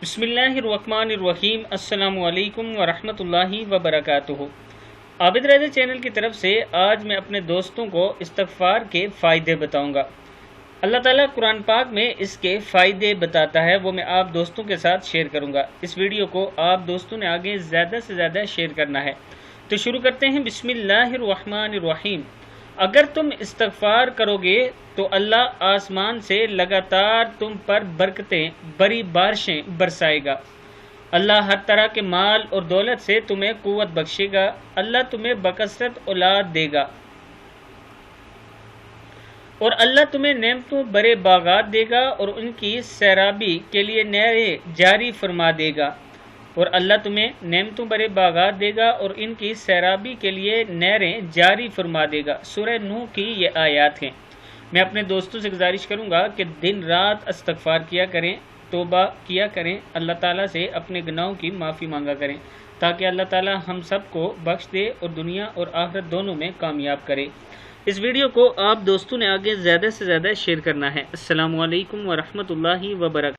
بسم اللہ الرحمن الرحیم۔ السلام علیکم ورحمۃ اللہ وبرکاتہ۔ عابد رضا چینل کی طرف سے آج میں اپنے دوستوں کو استغفار کے فائدے بتاؤں گا۔ اللہ تعالیٰ قرآن پاک میں اس کے فائدے بتاتا ہے، وہ میں آپ دوستوں کے ساتھ شیئر کروں گا۔ اس ویڈیو کو آپ دوستوں نے آگے زیادہ سے زیادہ شیئر کرنا ہے۔ تو شروع کرتے ہیں۔ بسم اللہ الرحمن الرحیم۔ اگر تم استغفار کرو گے تو اللہ آسمان سے لگاتار تم پر برکتیں، بڑی بارشیں برسائے گا۔ اللہ ہر طرح کے مال اور دولت سے تمہیں قوت بخشے گا۔ اللہ تمہیں بکثرت اولاد دے گا، اور اللہ تمہیں نعمتوں بڑے باغات دے گا اور ان کی سیرابی کے لیے نہریں جاری فرما دے گا۔ اور اللہ تمہیں نعمتوں بڑے باغات دے گا اور ان کی سیرابی کے لیے نہریں جاری فرما دے گا۔ سورہ نوح کی یہ آیات ہیں۔ میں اپنے دوستوں سے گزارش کروں گا کہ دن رات استغفار کیا کریں، توبہ کیا کریں، اللہ تعالیٰ سے اپنے گناہوں کی معافی مانگا کریں، تاکہ اللہ تعالیٰ ہم سب کو بخش دے اور دنیا اور آخرت دونوں میں کامیاب کرے۔ اس ویڈیو کو آپ دوستوں نے آگے زیادہ سے زیادہ شیئر کرنا ہے۔ السلام علیکم ورحمۃ اللہ وبرکاتہ۔